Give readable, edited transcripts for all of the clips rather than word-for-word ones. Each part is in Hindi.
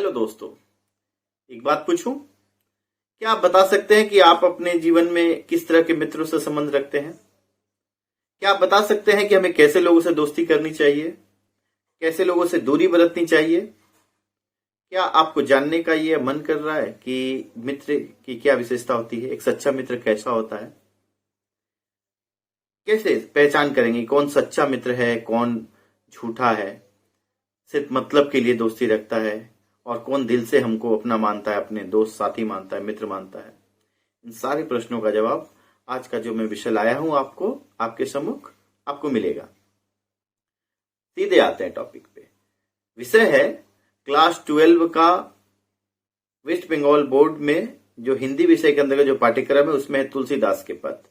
हेलो दोस्तों, एक बात पूछूं? क्या आप बता सकते हैं कि आप अपने जीवन में किस तरह के मित्रों से संबंध रखते हैं? क्या आप बता सकते हैं कि हमें कैसे लोगों से दोस्ती करनी चाहिए, कैसे लोगों से दूरी बरतनी चाहिए? क्या आपको जानने का ये मन कर रहा है कि मित्र की क्या विशेषता होती है, एक सच्चा मित्र कैसा होता है? कैसे पहचान करेंगे कौन सच्चा मित्र है, कौन झूठा है, सिर्फ मतलब के लिए दोस्ती रखता है, और कौन दिल से हमको अपना मानता है, अपने दोस्त साथी मानता है, मित्र मानता है? इन सारे प्रश्नों का जवाब आज का जो मैं विषय लाया हूं आपके सम्मुख आपको मिलेगा। सीधे आते हैं टॉपिक पे। विषय है क्लास 12 का वेस्ट बंगाल बोर्ड में जो हिंदी विषय के अंदर जो पाठ्यक्रम है उसमें है तुलसीदास के पद।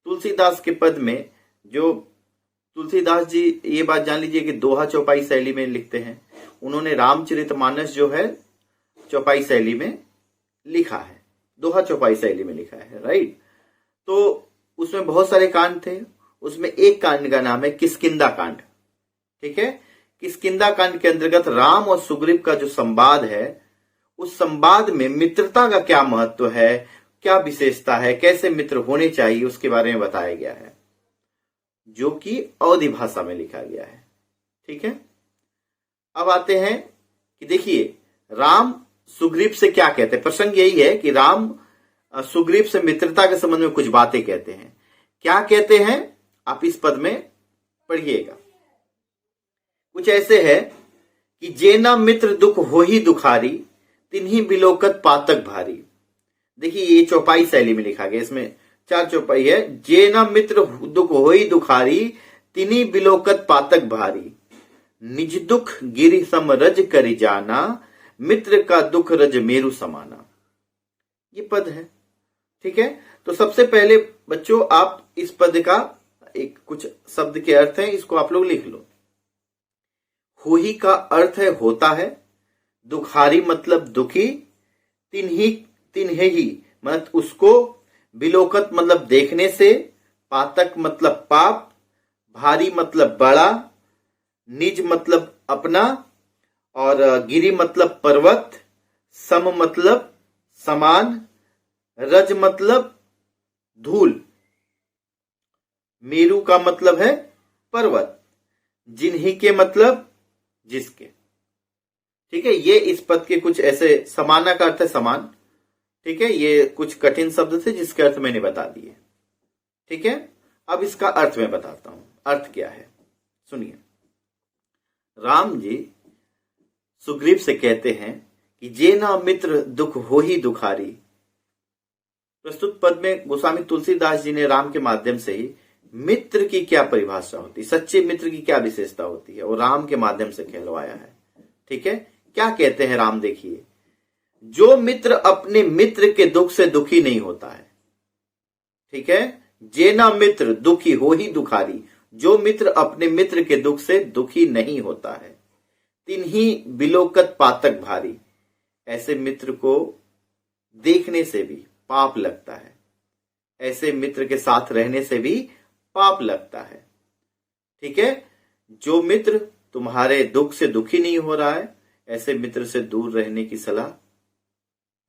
तुलसीदास के पद में जो तुलसीदास जी, ये बात जान लीजिए कि दोहा चौपाई शैली में लिखते हैं। उन्होंने रामचरितमानस जो है चौपाई शैली में लिखा है, दोहा चौपाई शैली में लिखा है, राइट। तो उसमें बहुत सारे कांड थे, उसमें एक कांड का नाम है किष्किंधा कांड। ठीक है, किष्किंधा कांड के अंतर्गत राम और सुग्रीव का जो संवाद है, उस संवाद में मित्रता का क्या महत्व है, क्या विशेषता है, कैसे मित्र होने चाहिए, उसके बारे में बताया गया है, जो कि अवधी भाषा में लिखा गया है। ठीक है, अब आते हैं कि देखिए राम सुग्रीव से क्या कहते हैं। प्रसंग यही है कि राम सुग्रीव से मित्रता के संबंध में कुछ बातें कहते हैं। क्या कहते हैं आप इस पद में पढ़िएगा। कुछ ऐसे है कि जेना मित्र दुख हो ही दुखारी, तिन्ही बिलोकत पातक भारी। देखिए ये चौपाई शैली में लिखा गया, इसमें 4 चौपाई है। जेना मित्र दुख हो ही दुखारी, तिन्ही बिलोकत पातक भारी। निज दुख गिरि सम रज करि जाना, मित्र का दुख रज मेरु समाना। ये पद है। ठीक है, तो सबसे पहले बच्चों आप इस पद का एक कुछ शब्द के अर्थ है, इसको आप लोग लिख लो। होही का अर्थ है होता है, दुखारी मतलब दुखी, तिन्हे ही मतलब उसको, बिलोकत मतलब देखने से, पातक मतलब पाप, भारी मतलब बड़ा, निज मतलब अपना, और गिरि मतलब पर्वत, सम मतलब समान, रज मतलब धूल, मेरु का मतलब है पर्वत, जिन्हीं के मतलब जिसके। ठीक है, ये इस पद के कुछ ऐसे, समाना का अर्थ है समान। ठीक है, ये कुछ कठिन शब्द थे जिसके अर्थ मैंने बता दिए। ठीक है, अब इसका अर्थ मैं बताता हूं, अर्थ क्या है सुनिए। राम जी सुग्रीव से कहते हैं कि जेना मित्र दुख हो ही दुखारी। प्रस्तुत पद में गोस्वामी तुलसीदास जी ने राम के माध्यम से ही मित्र की क्या परिभाषा होती है, सच्चे मित्र की क्या विशेषता होती है, वो राम के माध्यम से कहलवाया है। ठीक है, क्या कहते हैं राम, देखिए। जो मित्र अपने मित्र के दुख से दुखी नहीं होता है। ठीक है, जेना मित्र दुखी हो ही दुखारी, जो मित्र अपने मित्र के दुख से दुखी नहीं होता है, तिन्ही बिलोकत पातक भारी। ऐसे मित्र को देखने से भी पाप लगता है, ऐसे मित्र के साथ रहने से भी पाप लगता है। ठीक है, जो मित्र तुम्हारे दुख से दुखी नहीं हो रहा है, ऐसे मित्र से दूर रहने की सलाह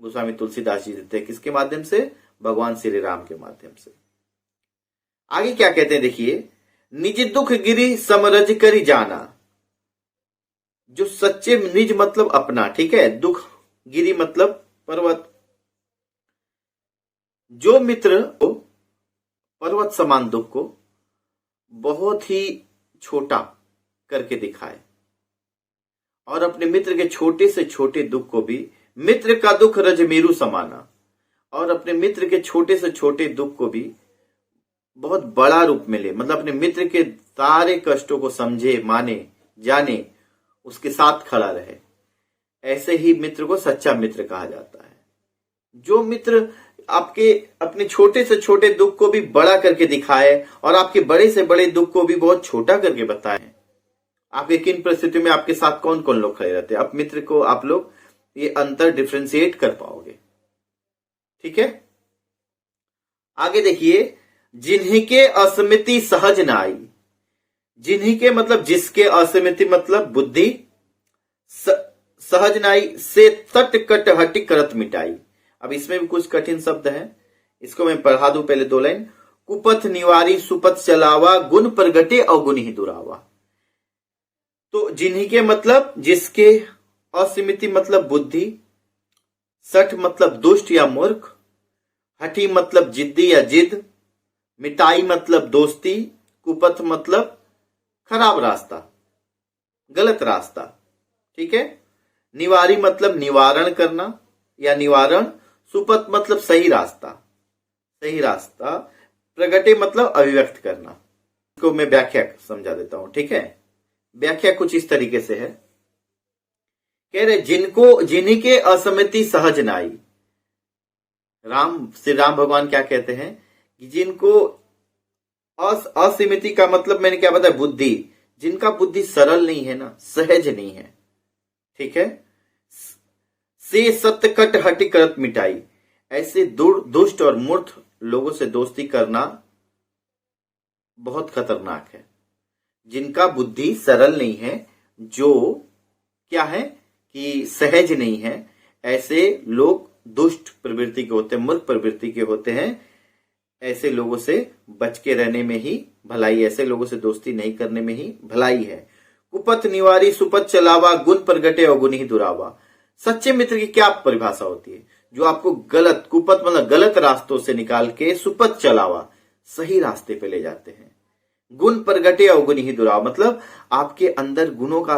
गोस्वामी तुलसीदास जी देते हैं। किसके माध्यम से? भगवान श्री राम के माध्यम से। आगे क्या कहते हैं देखिए, निज दुख गिरि समरज करि जाना। जो सच्चे, निज मतलब अपना, ठीक है, दुख, गिरि मतलब पर्वत। जो मित्र को पर्वत समान दुख को बहुत ही छोटा करके दिखाए, और अपने मित्र के छोटे से छोटे दुख को भी, मित्र का दुख रज मेरु समाना, और अपने मित्र के छोटे से छोटे दुख को भी बहुत बड़ा रूप में ले, मतलब अपने मित्र के सारे कष्टों को समझे, माने, जाने, उसके साथ खड़ा रहे। ऐसे ही मित्र को सच्चा मित्र कहा जाता है। जो मित्र आपके अपने छोटे से छोटे दुख को भी बड़ा करके दिखाए, और आपके बड़े से बड़े दुख को भी बहुत छोटा करके बताए। आपके किन परिस्थितियों में आपके साथ कौन कौन लोग खड़े रहते हैं, आप मित्र को आप लोग ये अंतर डिफ्रेंशिएट कर पाओगे। ठीक है, आगे देखिए, जिन्हीं के अस्मिति सहज नाई। जिन्हीं के मतलब जिसके, अस्मिति मतलब बुद्धि, सहज नाई से तट कट हटि करत मिटाई। अब इसमें भी कुछ कठिन शब्द हैं, इसको मैं पढ़ा दूं पहले 2 लाइन। कुपथ निवारी सुपथ चलावा, गुण प्रगटे अवगुण ही दुरावा। तो जिन्हीं के मतलब जिसके, असीमिति मतलब बुद्धि, सठ मतलब दुष्ट या मूर्ख, हठी मतलब जिद्दी या जिद, मिटाई मतलब दोस्ती, कुपथ मतलब खराब रास्ता, गलत रास्ता। ठीक है। निवारी मतलब निवारण करना या निवारण, सुपथ मतलब सही रास्ता, सही रास्ता, प्रगटे मतलब अभिव्यक्त करना। इसको मैं व्याख्या समझा देता हूं। ठीक है। व्याख्या कुछ इस तरीके से है, कह रहे जिन्हीं के असमिति सहज नाई। श्री राम भगवान क्या कहते हैं कि जिनको असीमिति का मतलब मैंने क्या बताया, बुद्धि, जिनका बुद्धि सरल नहीं है ना, सहज नहीं है। ठीक है। से सत्यकट हटि करत मिटाई, ऐसे दुष्ट और मूर्ख लोगों से दोस्ती करना बहुत खतरनाक है। जिनका बुद्धि सरल नहीं है, जो क्या है कि सहज नहीं है, ऐसे लोग दुष्ट प्रवृत्ति के होते हैं, मूर्ख प्रवृत्ति के होते हैं। ऐसे लोगों से बच के रहने में ही भलाई, ऐसे लोगों से दोस्ती नहीं करने में ही भलाई है। कुपथ निवारी सुपथ चलावा, गुण प्रगटे अवगुण ही दुरावा। सच्चे मित्र की क्या परिभाषा होती है, जो आपको गलत, कुपथ मतलब गलत रास्तों से निकाल के, सुपथ चलावा सही रास्ते पे ले जाते हैं। गुण प्रगटे अवगुण ही दुरावा मतलब आपके अंदर गुणों का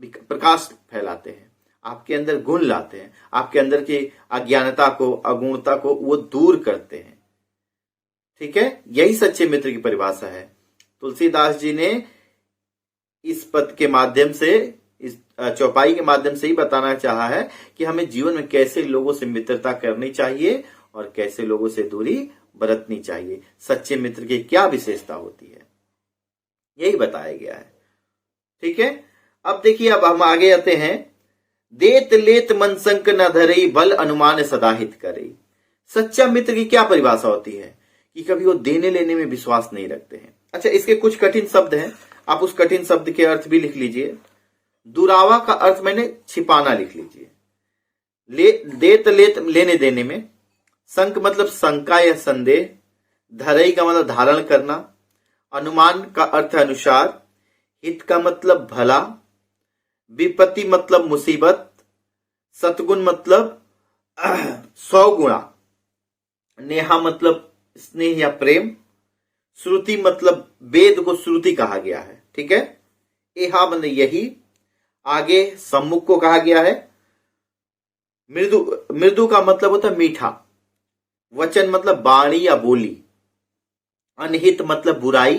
प्रकाश फैलाते हैं, आपके अंदर गुण लाते हैं, आपके अंदर की अज्ञानता को, अगुणता को वो दूर करते हैं। ठीक है। यही सच्चे मित्र की परिभाषा है। तुलसीदास जी ने इस पद के माध्यम से, इस चौपाई के माध्यम से ही बताना चाहा है कि हमें जीवन में कैसे लोगों से मित्रता करनी चाहिए और कैसे लोगों से दूरी बरतनी चाहिए, सच्चे मित्र की क्या विशेषता होती है, यही बताया गया है। ठीक है। अब देखिए, अब हम आगे आते हैं। देत लेत मन संक न धरई, बल अनुमान सदाहित करई। सच्चा मित्र की क्या परिभाषा होती है कि कभी वो देने लेने में विश्वास नहीं रखते हैं। अच्छा, इसके कुछ कठिन शब्द हैं, आप उस कठिन शब्द के अर्थ भी लिख लीजिए। दुरावा का अर्थ मैंने छिपाना लिख लीजिए। देत लेत लेने देने में, संक मतलब शंका या संदेह, धरई का मतलब धारण करना, अनुमान का अर्थ अनुसार, हित का मतलब भला, विपत्ति मतलब मुसीबत, सतगुण मतलब 100 गुणा, नेहा मतलब स्नेह या प्रेम, श्रुति मतलब वेद को श्रुति कहा गया है। ठीक है। एहा मतलब यही, आगे सम्मुख को कहा गया है। मृदु का मतलब होता है मीठा, वचन मतलब वाणी या बोली, अनहित मतलब बुराई,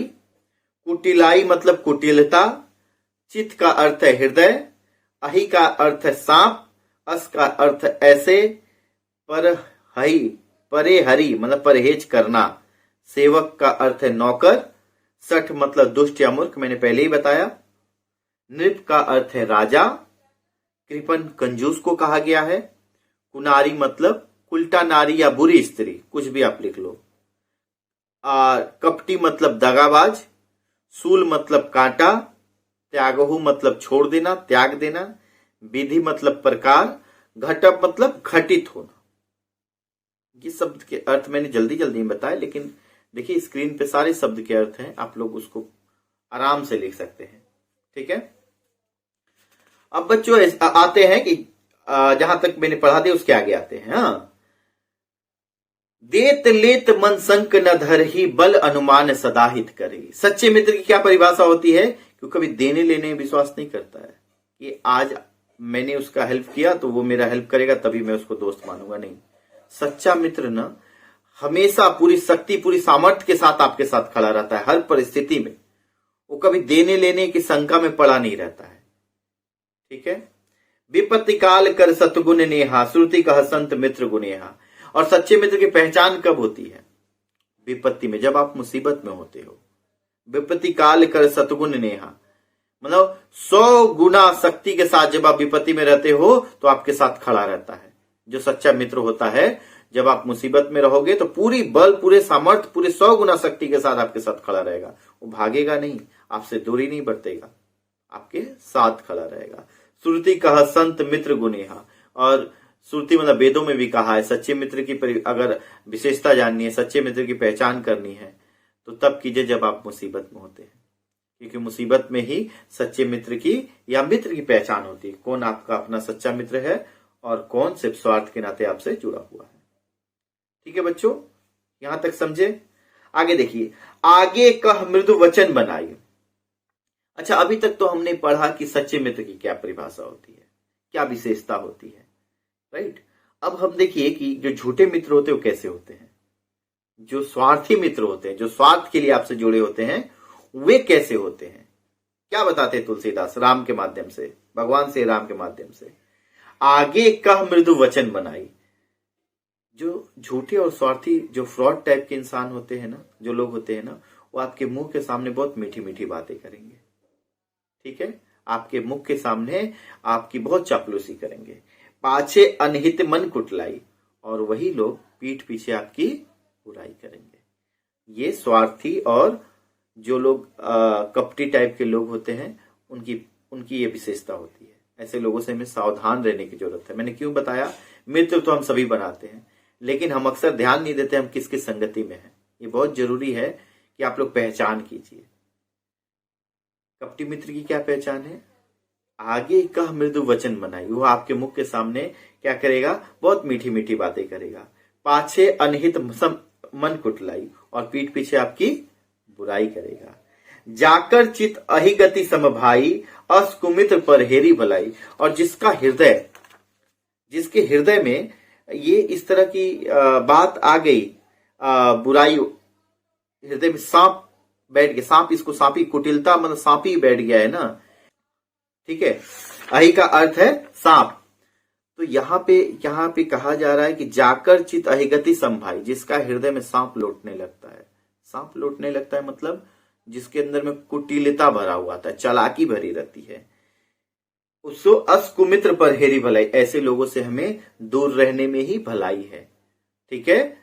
कुटिलाई मतलब कुटिलता, चित का अर्थ है हृदय, अहि का अर्थ है सांप, अस का अर्थ ऐसे, परे हरि मतलब परहेज करना, सेवक का अर्थ है नौकर, सठ मतलब दुष्ट या मूर्ख, मैंने पहले ही बताया। नृप का अर्थ है राजा, कृपन कंजूस को कहा गया है। कुनारी मतलब उल्टा नारी या बुरी स्त्री, कुछ भी आप लिख लो। कपटी मतलब दगाबाज, सूल मतलब कांटा, त्यागहु मतलब छोड़ देना, त्याग देना, विधि मतलब प्रकार, घटप मतलब घटित होना। ये शब्द के अर्थ मैंने जल्दी जल्दी में बताया, लेकिन देखिए स्क्रीन पे सारे शब्द के अर्थ हैं, आप लोग उसको आराम से लिख सकते हैं। ठीक है। अब बच्चों आते हैं कि जहां तक मैंने पढ़ा दिया उसके आगे आते हैं। हाँ, देत लेत मन संक न धरहि, बल अनुमान सदाहित करेगी। सच्चे मित्र की क्या परिभाषा होती है कि कभी देने लेने में विश्वास नहीं करता है कि आज मैंने उसका हेल्प किया तो वो मेरा हेल्प करेगा तभी मैं उसको दोस्त मानूंगा, नहीं। सच्चा मित्र ना हमेशा पूरी शक्ति, पूरी सामर्थ्य के साथ आपके साथ खड़ा रहता है हर परिस्थिति में। वो कभी देने लेने की शंका में पड़ा नहीं रहता है। ठीक है। विपत्ति काल कर सतगुण नेहा, श्रुति कह संत मित्र गुनेहा। और सच्चे मित्र की पहचान कब होती है? विपत्ति में, जब आप मुसीबत में होते हो। विपत्ति काल कर सतगुण नेहा मतलब 100 गुना शक्ति के साथ जब आप विपत्ति में रहते हो तो आपके साथ खड़ा रहता है। जो सच्चा मित्र होता है, जब आप मुसीबत में रहोगे तो पूरी बल, पूरे सामर्थ्य, पूरे 100 गुना शक्ति के साथ आपके साथ खड़ा रहेगा। वो भागेगा नहीं, आपसे दूरी नहीं बरतेगा, आपके साथ खड़ा रहेगा। श्रुति कहा संत मित्र गुनेहा। और श्रुति मतलब वेदों में भी कहा है सच्चे मित्र की अगर विशेषता जाननी है, सच्चे मित्र की पहचान करनी है तो तब कीजिए जब आप मुसीबत में होते हैं, क्योंकि मुसीबत में ही सच्चे मित्र की या मित्र की पहचान होती है, कौन आपका अपना सच्चा मित्र है और कौन सिर्फ स्वार्थ के नाते आपसे जुड़ा हुआ है। ठीक है बच्चों, यहां तक समझे। आगे देखिए, आगे कह मृदु वचन बनाई। अच्छा, अभी तक तो हमने पढ़ा कि सच्चे मित्र की क्या परिभाषा होती है, क्या विशेषता होती है, राइट। अब हम देखिए कि जो झूठे मित्र होते हैं वो कैसे होते हैं, जो स्वार्थी मित्र होते हैं, जो स्वार्थ के लिए आपसे जुड़े होते हैं, वे कैसे होते हैं। क्या बताते हैं तुलसीदास राम के माध्यम से, भगवान से राम के माध्यम से, आगे कह मृदु वचन बनाई। जो झूठे और स्वार्थी, जो फ्रॉड टाइप के इंसान होते हैं ना, जो लोग होते हैं ना, वो आपके मुंह के सामने बहुत मीठी मीठी बातें करेंगे। ठीक है, आपके मुख के सामने आपकी बहुत चापलूसी करेंगे। पाछे अनहित मन कुटलाई, और वही लोग पीठ पीछे आपकी बुराई करेंगे। ये स्वार्थी और जो लोग कपटी टाइप के लोग होते हैं, उनकी ये विशेषता होती है। ऐसे लोगों से हमें सावधान रहने की जरूरत है। मैंने क्यों बताया, मित्र तो हम सभी बनाते हैं, लेकिन हम अक्सर ध्यान नहीं देते हम किसकी संगति में हैं। ये बहुत जरूरी है कि आप लोग पहचान कीजिए। कपटी मित्र की क्या पहचान है, आगे कह मृदु वचन बनाई, वो आपके मुख के सामने क्या करेगा, बहुत मीठी मीठी बातें करेगा। पाछे अनहित मन कुटलाई, और पीठ पीछे आपकी बुराई करेगा। जाकर चित अहिगति समभाई, अस्कुमित्र पर हेरी भलाई। और जिसके हृदय में ये इस तरह की बात आ गई, बुराई, हृदय में सांप बैठ गया, सांप, इसको सांपी कुटिलता मतलब सांपी बैठ गया है ना। ठीक है, अहि का अर्थ है सांप। तो यहाँ पे कहा जा रहा है कि जाकर चित अहिगति संभाई, जिसका हृदय में सांप लौटने लगता है। सांप लौटने लगता है मतलब जिसके अंदर में कुटिलता भरा हुआ था, चालाकी भरी रहती है, उसको अस्कुमित्र पर हेरी भलाई। ऐसे लोगों से हमें दूर रहने में ही भलाई है। ठीक है,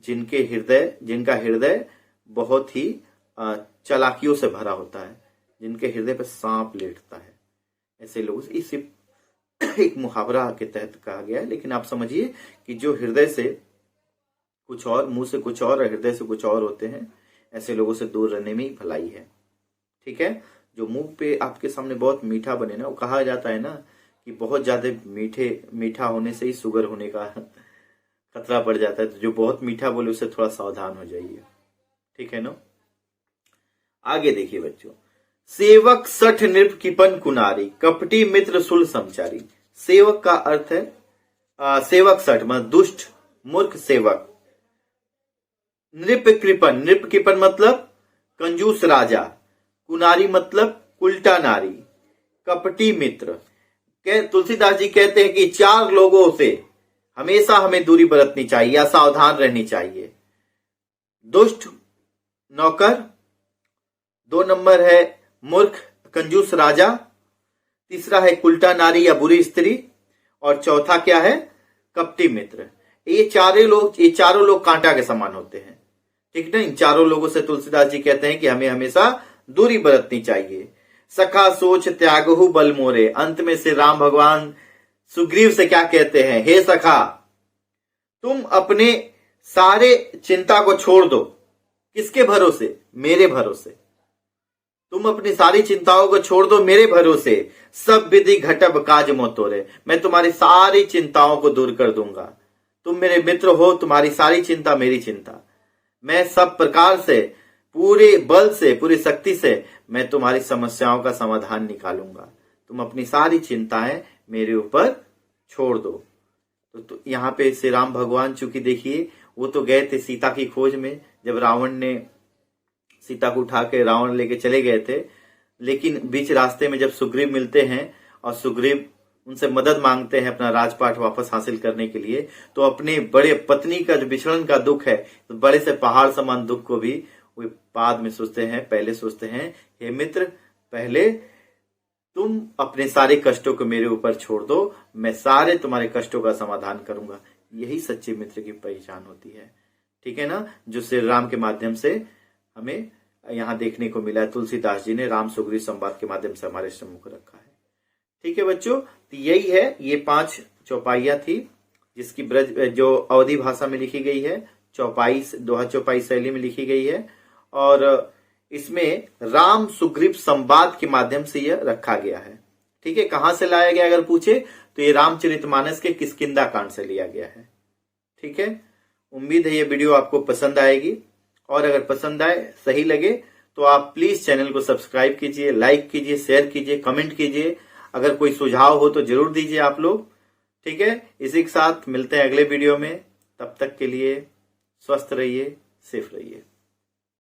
जिनका हृदय बहुत ही चालाकियों से भरा होता है, जिनके हृदय पर सांप लेटता है, ऐसे लोगों से, इसे एक मुहावरा के तहत कहा गया है। लेकिन आप समझिए कि जो हृदय से कुछ और, मुंह से कुछ और हृदय से कुछ और होते हैं, ऐसे लोगों से दूर रहने में ही भलाई है। ठीक है, जो मुंह पे आपके सामने बहुत मीठा बने ना, वो कहा जाता है ना कि बहुत ज्यादा मीठा होने से ही शुगर होने का खतरा पड़ जाता है। तो जो बहुत मीठा बोले उससे थोड़ा सावधान हो जाइए। ठीक है ना। आगे देखिए बच्चों, सेवक सठ नृप किपन कुनारी, कपटी मित्र सुल समचारी। सेवक का अर्थ है सेवक सठ मतलब दुष्ट मूर्ख सेवक। नृप कृपन मतलब कंजूस राजा। कुनारी मतलब उल्टा नारी। कपटी मित्र, तुलसीदास जी कहते हैं कि 4 लोगों से हमेशा हमें दूरी बरतनी चाहिए या सावधान रहनी चाहिए। दुष्ट नौकर, 2 नंबर है मूर्ख कंजूस राजा, तीसरा है उल्टा नारी या बुरी स्त्री, और चौथा क्या है, कपटी मित्र। ये चारों लोग कांटा के समान होते हैं। ठीक ना। इन चारों लोगों से तुलसीदास जी कहते हैं कि हमें हमेशा दूरी बरतनी चाहिए। सखा सोच त्यागहु बल मोरे, अंत में से राम भगवान सुग्रीव से क्या कहते हैं, हे सखा तुम अपने सारे चिंता को छोड़ दो। किसके भरोसे, मेरे भरोसे। तुम अपनी सारी चिंताओं को छोड़ दो मेरे भरोसे। सब विधि घटब काज मोतोरे, मैं तुम्हारी सारी चिंताओं को दूर कर दूंगा। तुम मेरे मित्र हो, तुम्हारी सारी चिंता मेरी चिंता। मैं सब प्रकार से, पूरे बल से, पूरी शक्ति से मैं तुम्हारी समस्याओं का समाधान निकालूंगा। तुम अपनी सारी चिंताएं मेरे ऊपर छोड़ दो। तो यहाँ पे श्री राम भगवान, चूंकि देखिए वो तो गए थे सीता की खोज में, जब रावण ने सीता को उठा के रावण लेके चले गए थे, लेकिन बीच रास्ते में जब सुग्रीव मिलते हैं और सुग्रीव उनसे मदद मांगते हैं अपना राजपाट वापस हासिल करने के लिए, तो अपने बड़े पत्नी का जो विछड़न का दुख है, तो बड़े से पहाड़ समान दुख को भी वो बाद में सोचते हैं, पहले सोचते हैं, हे मित्र पहले तुम अपने सारे कष्टों को मेरे ऊपर छोड़ दो, मैं सारे तुम्हारे कष्टों का समाधान करूंगा। यही सच्चे मित्र की पहचान होती है। ठीक है ना, जो श्री राम के माध्यम से हमें यहाँ देखने को मिला है। तुलसीदास जी ने राम सुग्रीव संवाद के माध्यम से हमारे सम्मुख रखा है। ठीक है बच्चों, तो यही है, ये 5 चौपाइयां थी जिसकी ब्रज जो अवधी भाषा में लिखी गई है, चौपाई दोहा चौपाई शैली में लिखी गई है। और इसमें राम सुग्रीव संवाद के माध्यम से यह रखा गया है। ठीक है, कहां से लाया गया अगर पूछे तो ये रामचरितमानस के किष्किंधा कांड से लिया गया है। ठीक है, उम्मीद है ये वीडियो आपको पसंद आएगी, और अगर पसंद आए, सही लगे तो आप प्लीज चैनल को सब्सक्राइब कीजिए, लाइक कीजिए, शेयर कीजिए, कमेंट कीजिए। अगर कोई सुझाव हो तो जरूर दीजिए आप लोग। ठीक है, इसी के साथ मिलते हैं अगले वीडियो में। तब तक के लिए स्वस्थ रहिए, सेफ रहिए।